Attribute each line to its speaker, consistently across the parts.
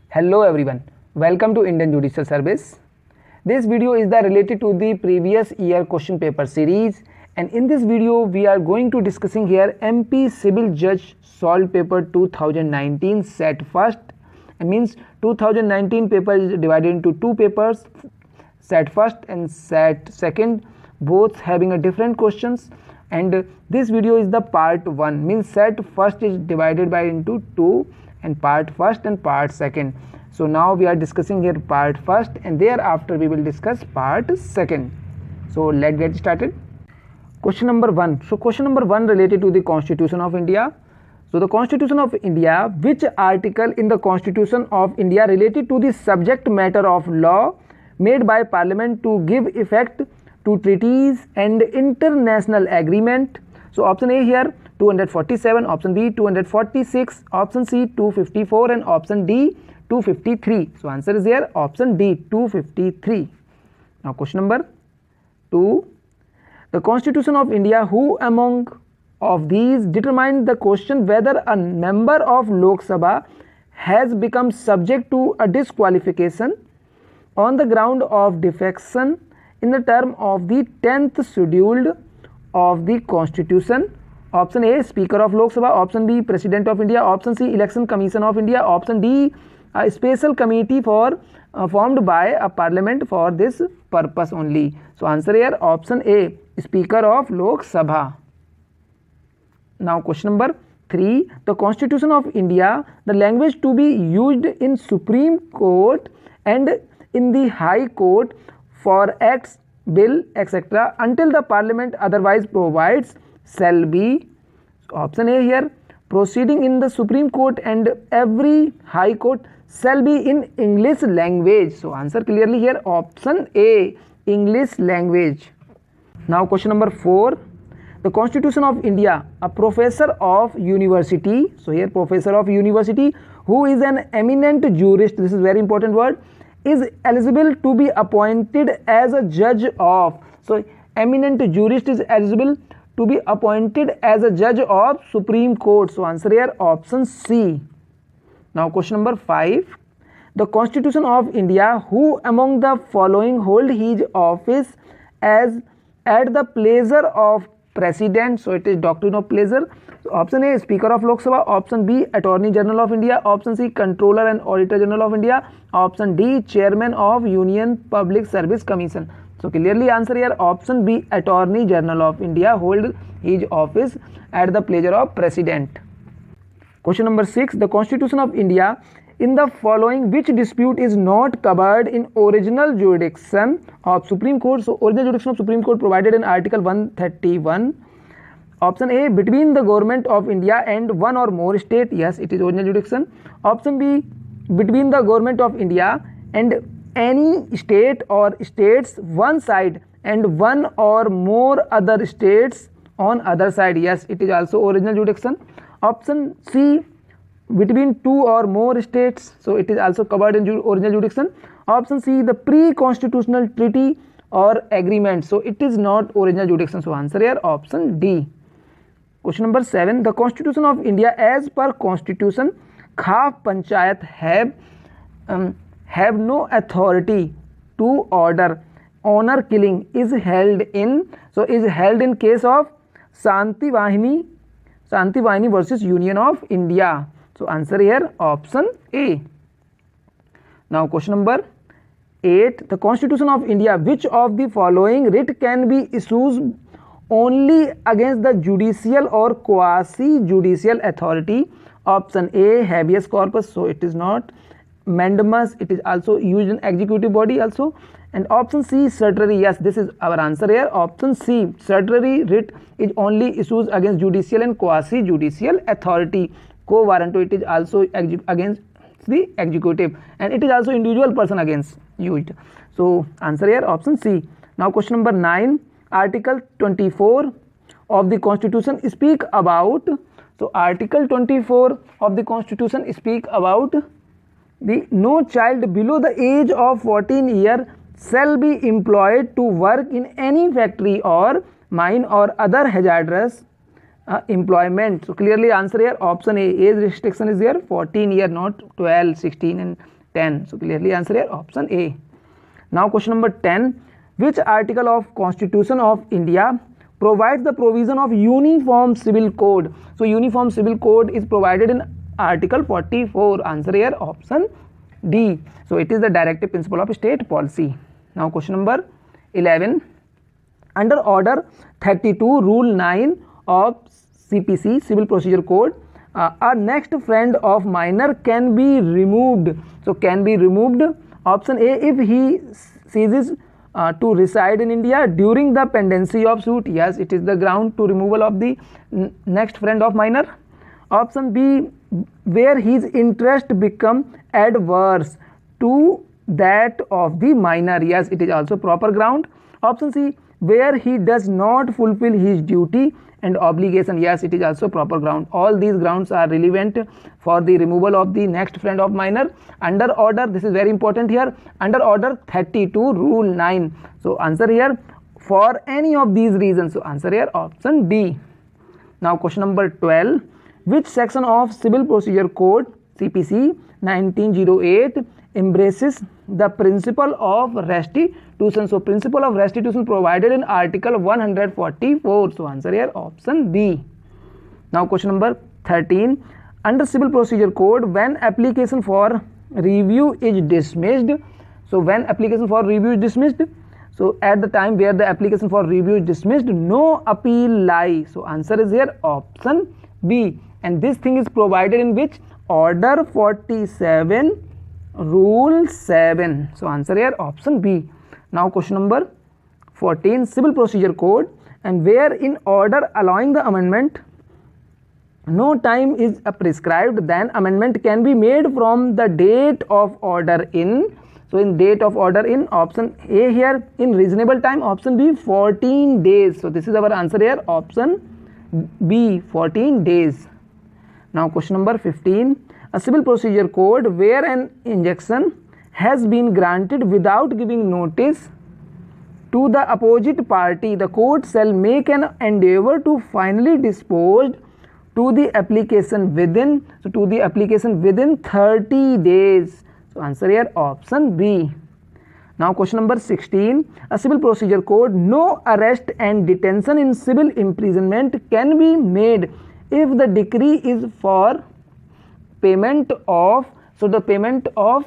Speaker 1: Hello everyone, welcome to Indian Judicial Service. This video is related to the previous year question paper series, and in this video we are going to discussing here MP Civil Judge Solved Paper 2019 set first. It means 2019 paper is divided into two papers, set first and set second, both having a different questions, and this video is the part 1, means set first is divided by into two and part first and part second. So now we are discussing here part first, and thereafter we will discuss part second. So let's get started. Question number 1. So question number 1 related to the Constitution of India. So the Constitution of India, which article in the Constitution of India related to the subject matter of law made by Parliament to give effect to treaties and international agreement? So option A here 247, option B 246, option C 254, and option D 253. So answer is here option D 253. Now question number 2. The Constitution of India, who among of these determined the question whether a member of Lok Sabha has become subject to a disqualification on the ground of defection in the term of the 10th schedule of the Constitution? Option A, Speaker of Lok Sabha, option B, President of India, option C, Election Commission of India, option D, a special committee for formed by a parliament for this purpose only. So answer here option A, Speaker of Lok Sabha. Now question number 3. The Constitution of India, the language to be used in Supreme Court and in the High Court for acts, bill, etc. until the Parliament otherwise provides shall be. Option A here, proceeding in the Supreme Court and every High Court shall be in English language. So answer clearly here option A, English language. Now question number 4. The Constitution of India, a professor of university, so here professor of university who is an eminent jurist, this is very important word, is eligible to be appointed as a judge of. So eminent jurist is eligible to be appointed as a judge of Supreme Court. So answer here option C. Now question number 5. The Constitution of India, who among the following hold his office as at the pleasure of President? So it is doctrine of pleasure. So option A, Speaker of Lok Sabha, option B, Attorney General of India, option C, Controller and Auditor General of India, option D, Chairman of Union Public Service Commission. So clearly answer here option B, Attorney General of India hold his office at the pleasure of President. Question number 6. The Constitution of India, in the following which dispute is not covered in original jurisdiction of Supreme Court? So original jurisdiction of Supreme Court provided in Article 131. Option A, between the government of India and one or more state. Yes, it is original jurisdiction. Option B, between the government of India and any state or states one side and one or more other states on other side. Yes, it is also original jurisdiction. Option C, between two or more states, so it is also covered in original jurisdiction. Option C, the pre-constitutional treaty or agreement, so it is not original jurisdiction. So answer here option D. Question number 7. The Constitution of India, as per Constitution, Khaf Panchayat have no authority to order honor killing is held in. So is held in case of Shanti Vahini versus Union of India. So answer here option A. Now question number 8. The Constitution of India, which of the following writ can be issued only against the judicial or quasi-judicial authority? Option A, habeas corpus, so it is not. Mandamus, it is also used in executive body also. And option C, certiorari. Yes, this is our answer here option C, certiorari writ is only issued against judicial and quasi-judicial authority. Quo warranto, it is also against the executive, and it is also individual person against used. So answer here option C. Now question number 9. Article 24 of the Constitution speak about. So Article 24 of the Constitution speak about the no child below the age of 14 years shall be employed to work in any factory or mine or other hazardous employment. So clearly answer here option A, age restriction is here 14 year, not 12, 16 and 10. So clearly answer here option A. Now question number 10. Which article of Constitution of India provides the provision of uniform civil code? So uniform civil code is provided in article 44. Answer here option D. So it is the directive principle of state policy. Now question number 11. Under order 32 rule 9 of CPC, Civil Procedure Code, a next friend of minor can be removed. So can be removed. Option A, if he ceases to reside in India during the pendency of suit. Yes, it is the ground to removal of the next friend of minor. Option B, where his interest become adverse to that of the minor. Yes, it is also proper ground. Option C, where he does not fulfill his duty and obligation. Yes, it is also proper ground. All these grounds are relevant for the removal of the next friend of minor under order, this is very important here, under order 32 rule 9. So answer here for any of these reasons. So answer here option D. Now question number 12. Which section of Civil Procedure Code CPC 1908 embraces the principle of restitution? So principle of restitution provided in article 144. So answer here option B. Now question number 13. Under Civil Procedure Code, when application for review is dismissed, so when application for review is dismissed, so at the time where the application for review is dismissed, no appeal lies. So answer is here option B. And this thing is provided in which? Order 47 rule 7. So answer here option B. Now question number 14. Civil Procedure Code, and where in order allowing the amendment no time is prescribed, then amendment can be made from the date of order in. So in date of order in, option A here, in reasonable time. Option B 14 days. So this is our answer here option B 14 days. Now question number 15. A Civil Procedure Code where an injunction has been granted without giving notice to the opposite party, the court shall make an endeavor to finally dispose to the application within 30 days. So answer here option B. Now question number 16. A Civil Procedure Code, no arrest and detention in civil imprisonment can be made if the decree is for payment of, so the payment of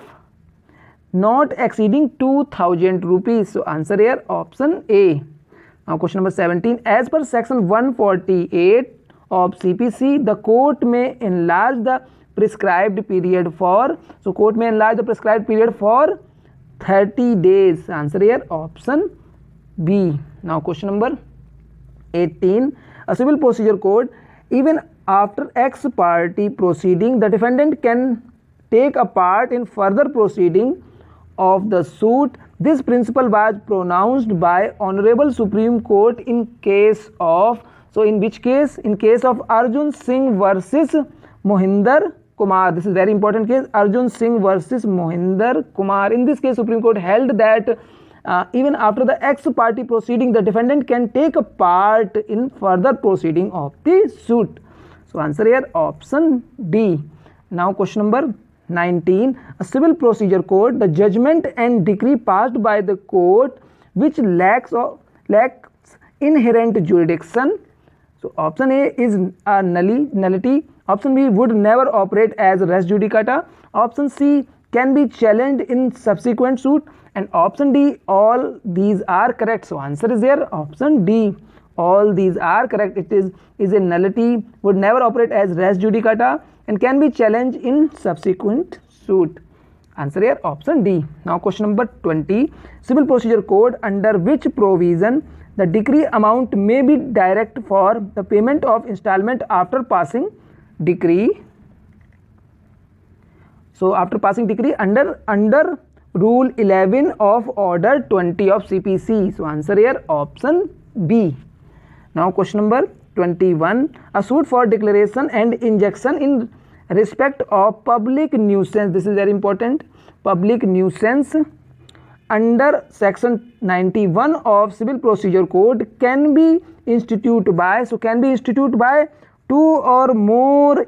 Speaker 1: not exceeding 2000 rupees. So answer here option A. Now question number 17. As per section 148 of CPC, the court may enlarge the prescribed period for, so court may enlarge the prescribed period for 30 days. Answer here option B. Now question number 18. A Civil Procedure Code, even after ex parte proceeding, the defendant can take a part in further proceeding of the suit. This principle was pronounced by Honorable Supreme Court in case of, so in which case? In case of Arjun Singh versus Mohinder Kumar. This is very important case, Arjun Singh versus Mohinder Kumar. In this case, Supreme Court held that even after the ex parte proceeding, the defendant can take a part in further proceeding of the suit. So answer here option D. Now question number 19. A Civil Procedure Code, the judgment and decree passed by the court which lacks inherent jurisdiction. So option A is a nullity. Option B would never operate as res judicata. Option C can be challenged in subsequent suit. And option D, all these are correct. So answer is here option D. All these are correct. It is a nullity, would never operate as res judicata, and can be challenged in subsequent suit. Answer here option D. Now question number 20. Civil Procedure Code, under which provision the decree amount may be direct for the payment of installment after passing decree. So after passing decree under rule 11 of order 20 of CPC. So answer here option B. Now question number 21. A suit for declaration and injunction in respect of public nuisance. This is very important. Public nuisance under section 91 of Civil Procedure Code can be instituted by, so can be instituted by two or more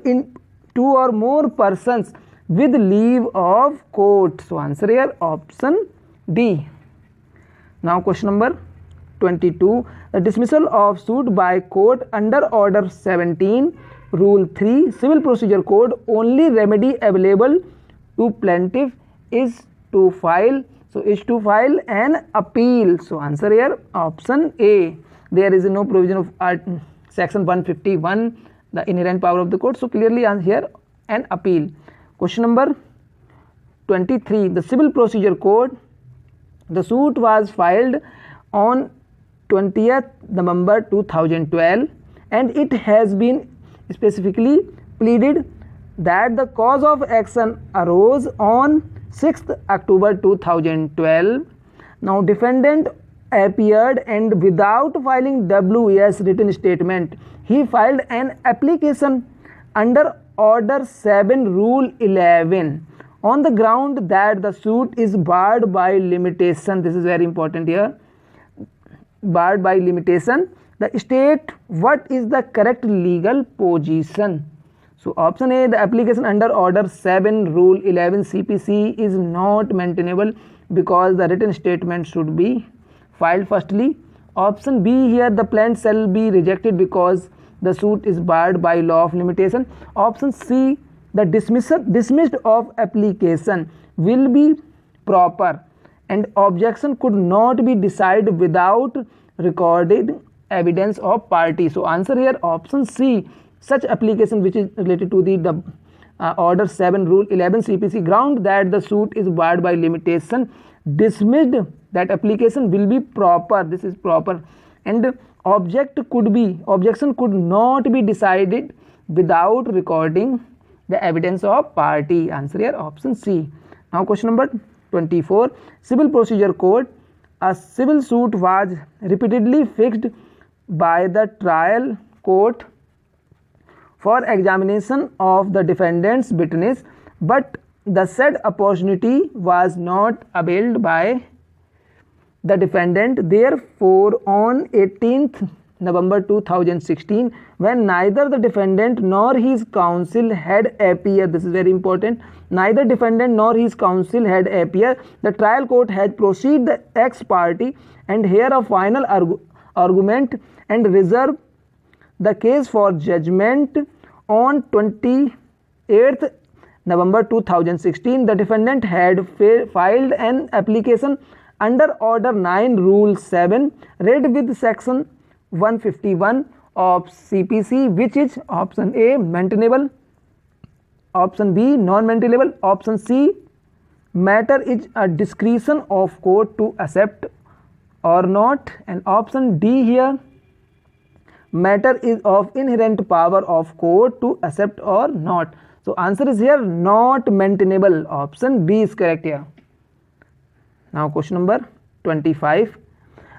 Speaker 1: persons with leave of court. So answer here option D. Now question number 22. The dismissal of suit by court under order 17 rule 3 civil procedure code, only remedy available to plaintiff is to file. So is to file an appeal. So answer here option A. There is no provision of section 151, the inherent power of the court. So clearly here an appeal. Question number 23. The civil procedure code, the suit was filed on 20th November 2012 and it has been specifically pleaded that the cause of action arose on 6th October 2012. Now defendant appeared and without filing WES written statement, he filed an application under order 7 rule 11 on the ground that the suit is barred by limitation. This is very important here. Barred by limitation. The state what is the correct legal position. So option A, the application under order 7 rule 11 CPC is not maintainable because the written statement should be filed firstly. Option B here, the plaint shall be rejected because the suit is barred by law of limitation. Option C, the dismissed of application will be proper and objection could not be decided without recorded evidence of party. So answer here option C, such application which is related to the order 7 rule 11 CPC ground that the suit is barred by limitation, dismissed, that application will be proper. This is proper, and objection could not be decided without recording the evidence of party. Answer here option C. Now question number 24. Civil procedure code, a civil suit was repeatedly fixed by the trial court for examination of the defendant's witness, but the said opportunity was not availed by the defendant. Therefore, on 18th November 2016, when neither the defendant nor his counsel had appeared, this is very important, neither defendant nor his counsel had appeared, the trial court has proceeded the ex parte and hear a final argument and reserve the case for judgment. On 28th November 2016, the defendant had filed an application under order 9 rule 7 read with section 151 of CPC, which is option A maintainable, option B non-maintainable, option C matter is a discretion of court to accept or not, and option D here matter is of inherent power of court to accept or not. So answer is here not maintainable. Option B is correct here. Now question number 25.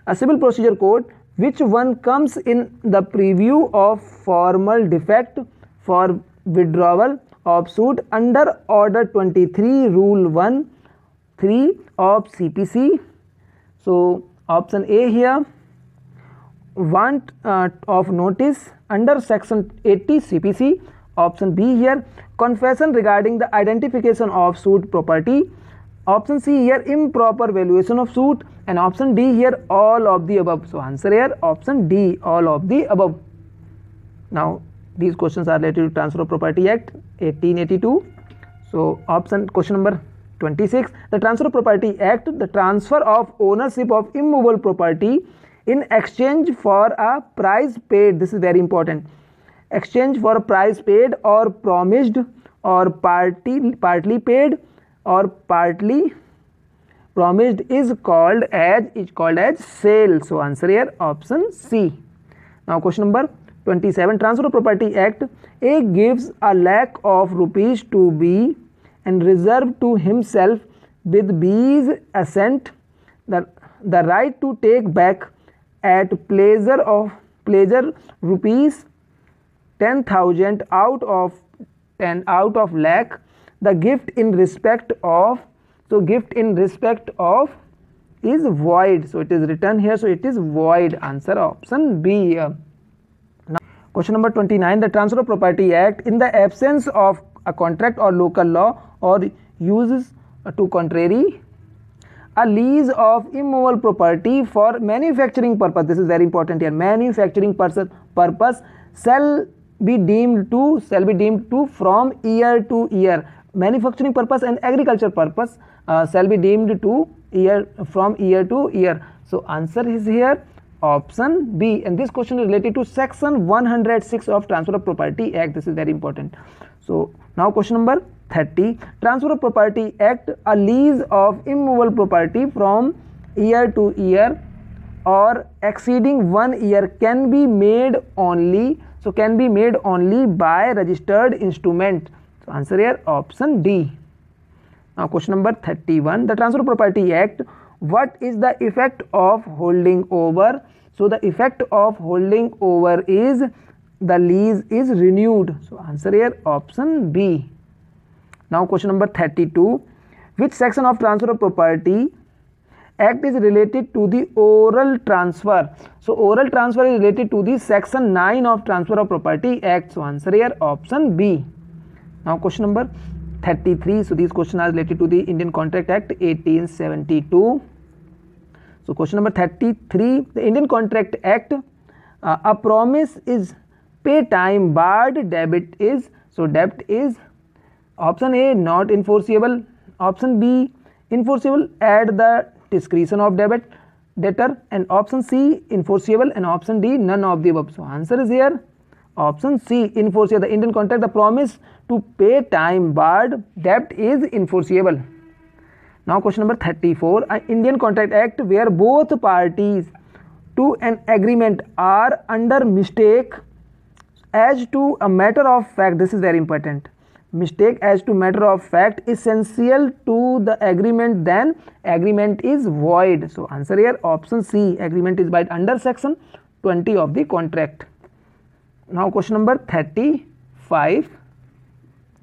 Speaker 1: A civil procedure code, which one comes in the preview of formal defect for withdrawal of suit under order 23 rule 1 3 of CPC. So option A here, want of notice under section 80 CPC. Option B here, confession regarding the identification of suit property. Option C here, improper valuation of suit, and option D here, all of the above. So answer here option D, all of the above. Now these questions are related to Transfer of Property Act 1882. So question number 26. The Transfer of Property Act, the transfer of ownership of immovable property in exchange for a price paid. This is very important. Exchange for a price paid or promised or partly paid or partly promised is called as sale. So answer here option C. Now question number 27. Transfer of Property Act, A gives a lakh of rupees to B and reserve to himself with B's assent the right to take back at pleasure rupees 10,000 out of lakh the gift in respect of. So gift in respect of is void, so it is written here, so it is void. Answer option B. Now question number 29. The Transfer of Property Act, in the absence of a contract or local law or uses to contrary a lease of immovable property for manufacturing purpose. This is very important here. Manufacturing purpose shall be deemed to from year to year. Manufacturing purpose and agriculture purpose shall be deemed to from year to year. So answer is here option B, and this question is related to section 106 of Transfer of Property Act. This is very important. So now question number 30. Transfer of Property Act, a lease of immovable property from year to year or exceeding 1 year can be made only by registered instrument. So answer here option D. Now question number 31. The Transfer of Property Act, what is the effect of holding over? So the effect of holding over is the lease is renewed. So answer here option B. Now question number 32. Which section of Transfer of Property Act is related to the oral transfer? So oral transfer is related to the section 9 of Transfer of Property Act. So answer here option B. Now question number 33. So these questions are related to the Indian Contract Act 1872. So question number 33. The Indian Contract Act, a promise is pay time barred, debit is, so debt is option A not enforceable, option B enforceable at the discretion of debtor, and option C enforceable, and option D none of the above. So answer is here option C enforceable. The Indian contract, the promise to pay time barred, debt is enforceable. Now question number 34. An Indian Contract Act where both parties to an agreement are under mistake as to a matter of fact. This is very important. Mistake as to matter of fact essential to the agreement, then agreement is void. So answer here option C, agreement is void under section 20 of the contract. Now question number 35.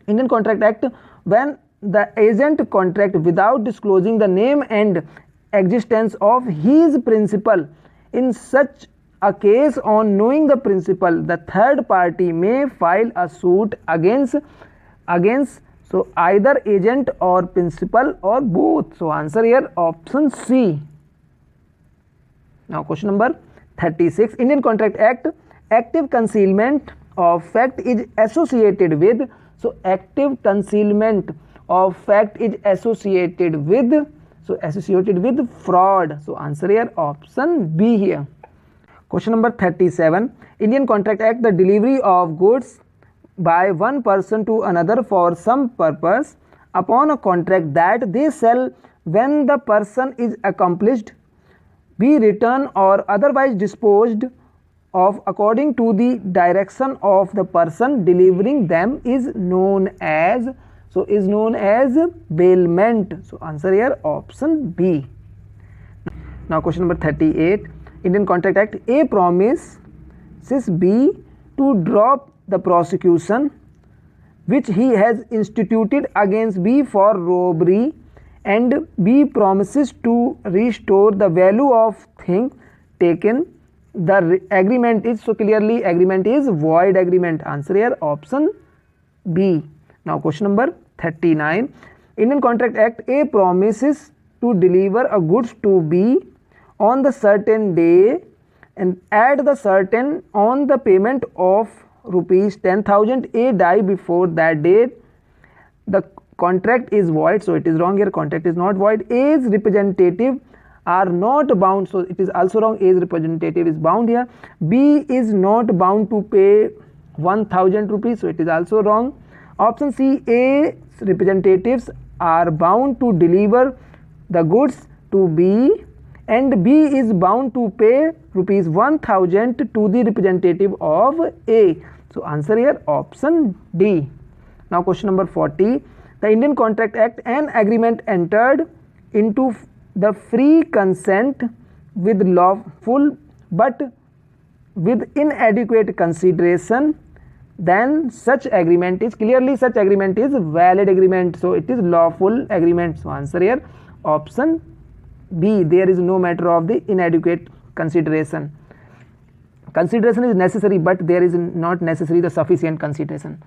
Speaker 1: Indian Contract Act, when the agent contract without disclosing the name and existence of his principal. In such a case, on knowing the principal, the third party may file a suit against so either agent or principal or both. So answer here option C. Now question number 36. Indian Contract Act, active concealment of fact is associated with, so active concealment of fact is associated with fraud. So answer here option B here. Question number 37. Indian Contract Act, the delivery of goods by one person to another for some purpose upon a contract that they shall, when the person is accomplished, be returned or otherwise disposed of according to the direction of the person delivering them is known as bailment. So answer here option B. Now question number 38. Indian Contract Act, A promises B to drop the prosecution which he has instituted against B for robbery, and B promises to restore the value of thing taken. The agreement is, so clearly agreement is void agreement. Answer here option B. Now question number 39. Indian Contract Act, A promises to deliver a goods to B on the certain day and at the certain on the payment of rupees 10,000. A die before that date. The contract is void, so it is wrong here. Contract is not void. A's representative are not bound, so it is also wrong. A's representative is bound here. B is not bound to pay 1,000 rupees, so it is also wrong. Option C, A's representatives are bound to deliver the goods to B, and B is bound to pay rupees 1,000 to the representative of A. So answer here option D. Now question number 40. The Indian Contract Act, an agreement entered into the free consent with lawful but with inadequate consideration, then such agreement is, clearly such agreement is valid agreement, so it is lawful agreement. So answer here option B. There is no matter of the inadequate consideration. Consideration is necessary, but there is not necessary the sufficient consideration.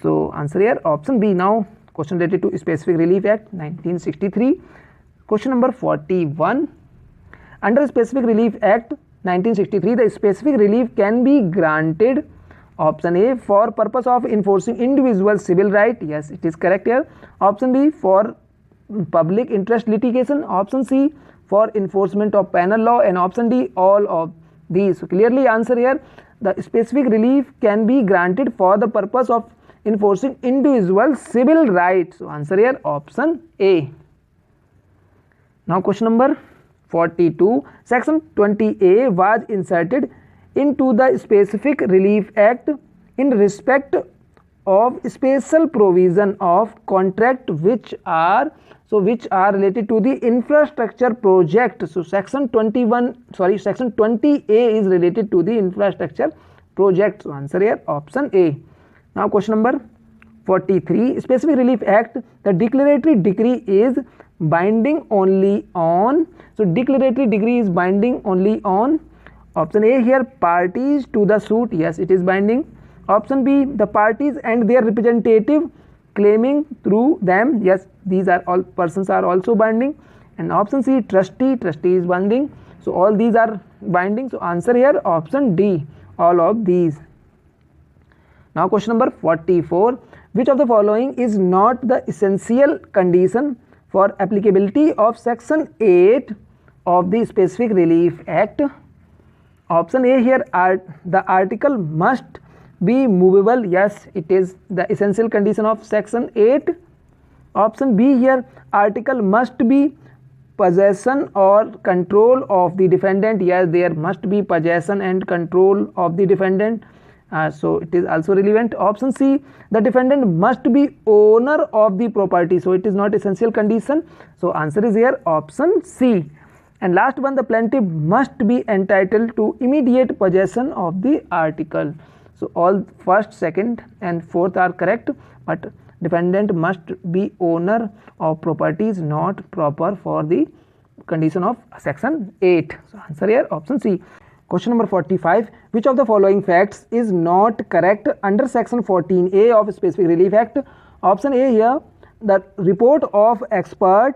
Speaker 1: So answer here option B. Now question related to Specific Relief Act 1963. Question number 41. Under Specific Relief Act 1963, the specific relief can be granted. Option A, for purpose of enforcing individual civil right. Yes, it is correct here. Option B, for public interest litigation. Option C, for enforcement of penal law. And option D, all of these. So clearly answer here, the specific relief can be granted for the purpose of enforcing individual civil rights. So answer here option A. Now question number 42. Section 20A was inserted into the Specific Relief Act in respect of special provision of contract which are related to the infrastructure project. So section 20A is related to the infrastructure project. So answer here option A. Now question number 43. Specific Relief Act, the declaratory decree is binding only on. So declaratory decree is binding only on. Option A here, parties to the suit. Yes, it is binding. Option B, the parties and their representative claiming through them. Yes, these are all persons are also binding. And option C, trustee is binding. So all these are binding. So answer here option D, all of these. Now question number 44. Which of the following is not the essential condition for applicability of section 8 of the Specific Relief Act? Option A here, the article must be movable. Yes, it is the essential condition of section 8. Option B here, article must be possession or control of the defendant. Yes, there must be possession and control of the defendant. So it is also relevant. Option C, the defendant must be owner of the property. So it is not essential condition. So answer is here option C. And last one, the plaintiff must be entitled to immediate possession of the article. So all first, second and fourth are correct, but defendant must be owner of property is not proper for the condition of section 8. So answer here option C. Question number 45. Which of the following facts is not correct under section 14A of Specific Relief Act? Option A here, the report of expert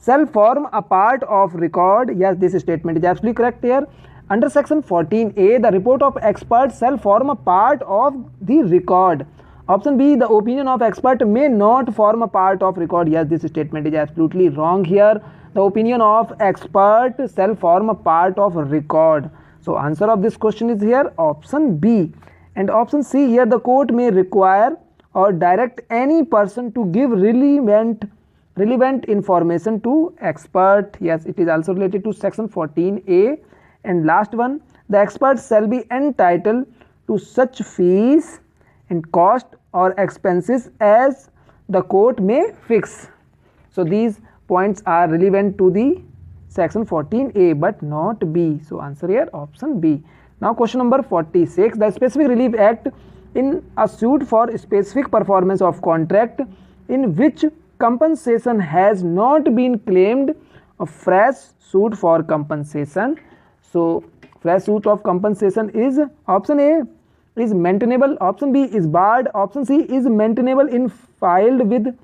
Speaker 1: shall form a part of record. Yes, this statement is absolutely correct here. Under section 14A, the report of expert shall form a part of the record. Option B, the opinion of expert may not form a part of record. Yes, this statement is absolutely wrong here. The opinion of expert shall form a part of record. So answer of this question is here option B. And option C here, the court may require or direct any person to give relevant information to expert. Yes, it is also related to section 14A. And last one, the expert shall be entitled to such fees and cost or expenses as the court may fix. So these points are relevant to the section 14A but not B. So answer here option B. Now question number 46. The Specific Relief Act, in a suit for specific performance of contract in which compensation has not been claimed, a fresh suit for compensation. So fresh suit of compensation is option A is maintainable, option B is barred, option C is maintainable in filed with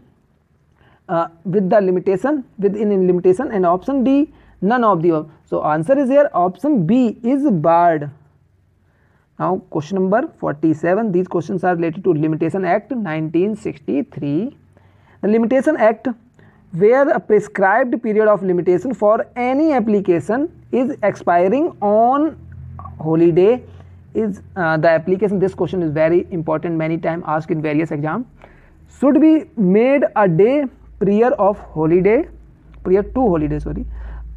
Speaker 1: the limitation, within limitation, and option D none of the above. So answer is here option B is barred. Now question number 47. These questions are related to Limitation Act 1963. The Limitation Act, where a prescribed period of limitation for any application is expiring on holiday, is the application. This question is very important, many times asked in various exams. Should be made a day prior to holiday.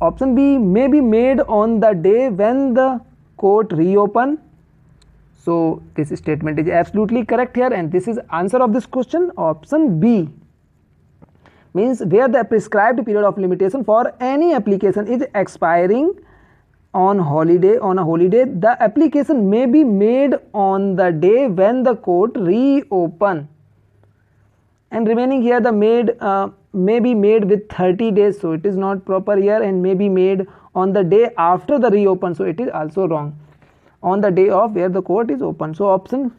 Speaker 1: Option B, may be made on the day when the court reopen. So this statement is absolutely correct here, and this is answer of this question option B. Means where the prescribed period of limitation for any application is expiring on a holiday, the application may be made on the day when the court reopen. And remaining here, the may be made with 30 days, so it is not proper here, and may be made on the day after the reopen, so it is also wrong. On the day of where the court is open. So option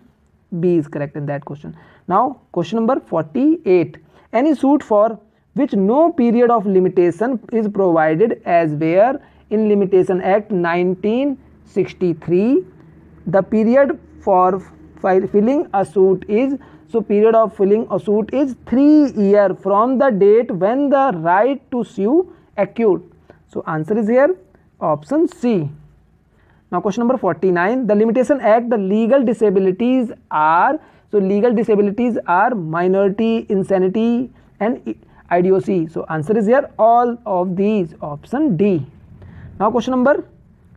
Speaker 1: B is correct in that question. Now question number 48. Any suit for which no period of limitation is provided as where in Limitation Act 1963 the period for filling a suit is, so period of filling a suit is 3 years from the date when the right to sue accrued. So answer is here option C. Now question number 49. The Limitation Act, the legal disabilities are, so legal disabilities are minority, insanity and idiocy. So answer is here all of these, option D. Now question number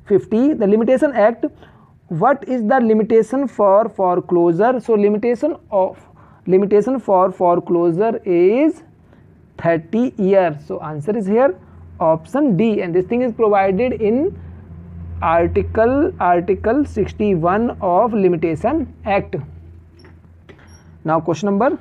Speaker 1: 50. The Limitation Act, what is the limitation for foreclosure? So limitation for foreclosure is 30 years. So answer is here option D, and this thing is provided in article 61 of Limitation Act. Now question number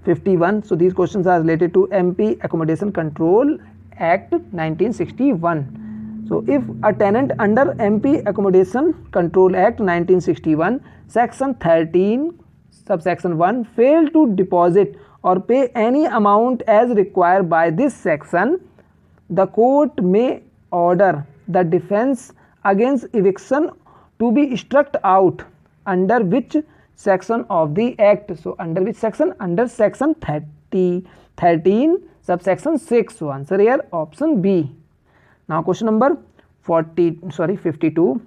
Speaker 1: 51. So these questions are related to MP Accommodation Control Act 1961. So if a tenant under MP Accommodation Control Act 1961 section 13 subsection 1 fail to deposit or pay any amount as required by this section, the court may order the defense against eviction to be struck out under which section of the act? So under which section? Under section 13 subsection 6. So answer here option B. Now question number 52.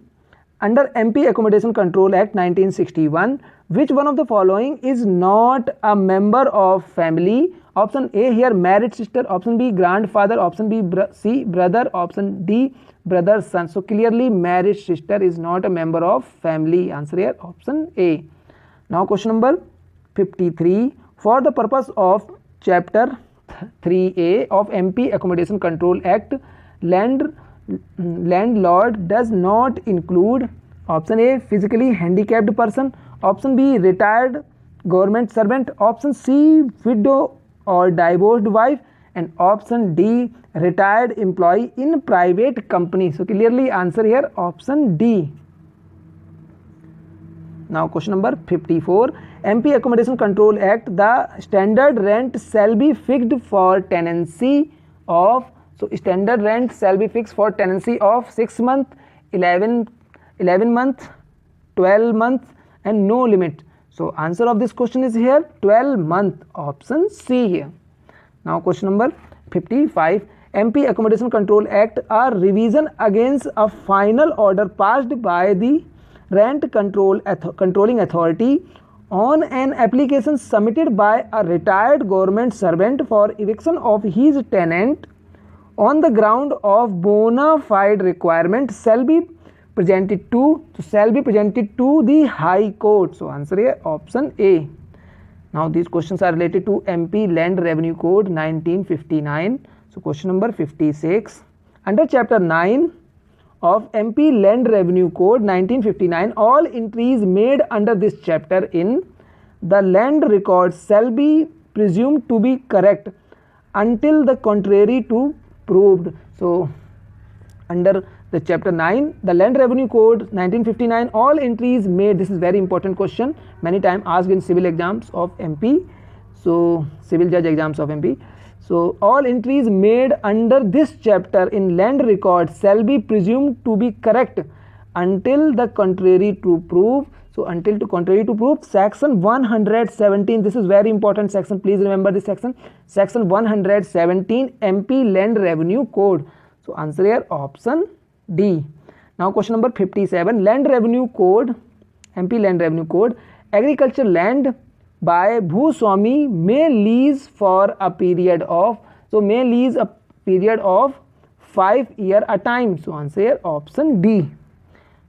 Speaker 1: Under MP Accommodation Control Act 1961, which one of the following is not a member of family? Option A here married sister, option B grandfather, option B C brother, option D brother son. So clearly married sister is not a member of family. Answer here option A. Now question number 53. For the purpose of chapter 3A of MP Accommodation Control Act, landlord does not include option A physically handicapped person, option B retired government servant, option C widow or divorced wife, and option D retired employee in private company. So clearly answer here option D. Now question number 54. MP Accommodation Control Act, the standard rent shall be fixed for tenancy of, so standard rent shall be fixed for tenancy of 6 months, 11 months, 12 months and no limit. So answer of this question is here 12 month, option C here. Now question number 55. MP Accommodation Control Act, a revision against a final order passed by the rent controlling authority on an application submitted by a retired government servant for eviction of his tenant on the ground of bona fide requirement shall be presented to the High Court. So answer here option A. Now these questions are related to MP Land Revenue Code 1959. So question number 56. Under chapter 9 of MP Land Revenue Code 1959, all entries made under this chapter in the land records shall be presumed to be correct until the contrary to proved. So under the chapter 9, the Land Revenue Code 1959, all entries made, this is very important question, many times asked in civil exams of MP, so civil judge exams of MP. So all entries made under this chapter in land records shall be presumed to be correct until the contrary to prove. So until to contrary to prove, section 117, this is very important section, please remember this section, section 117 MP Land Revenue Code. So answer here option D. Now question number 57. Land Revenue Code, MP Land Revenue Code, agriculture land by Bhuswami may lease for a period of, so may lease a period of 5 years a time. So answer here option D.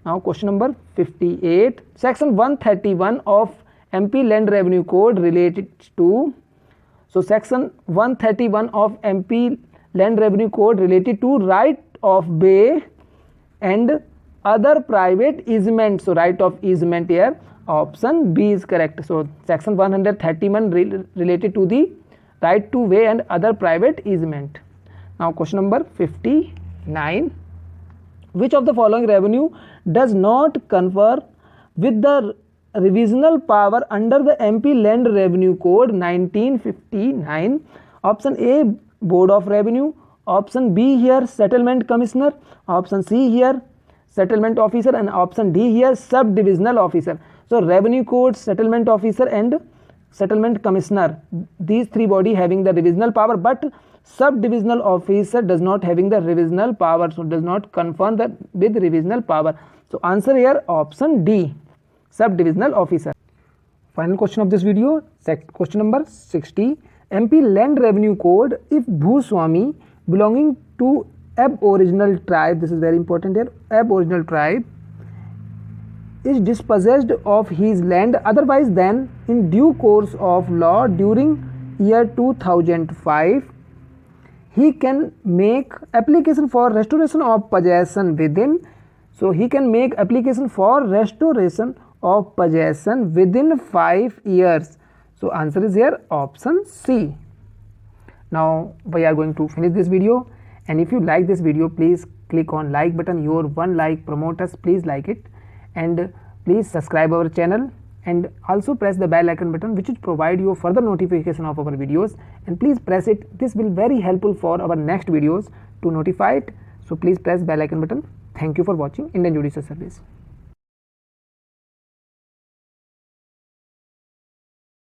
Speaker 1: Now question number 58. Section 131 of MP Land Revenue Code related to, so section 131 of MP Land Revenue Code related to right of way and other private easement. So right of easement here option B is correct. So section 131 related to the right to way and other private easement. Now question number 59. Which of the following revenue does not confer with the revisional power under the MP Land Revenue Code 1959? Option A, Board of Revenue. Option B here, Settlement Commissioner. Option C here, Settlement Officer, and option D here, Sub-Divisional Officer. So Revenue Code, Settlement Officer and Settlement Commissioner, these three body having the revisional power, but Sub-Divisional Officer does not having the revisional power, so does not confirm that with revisional power. So answer here option D, Sub-Divisional Officer. Final question of this video, question number 60. MP Land Revenue Code, if Bhuswami belonging to Aboriginal tribe, this is very important here, Aboriginal tribe, is dispossessed of his land otherwise than in due course of law during year 2005, he can make application for restoration of possession within. So he can make application for restoration of possession within 5 years. So answer is here option C. Now we are going to finish this video, and if you like this video, please click on like button. Your one like promote us, please like it, and please subscribe our channel, and also press the bell icon button, which will provide you further notification of our videos, and please press it. This will very helpful for our next videos to notify it. So please press bell icon button. Thank you for watching Indian Judicial Service.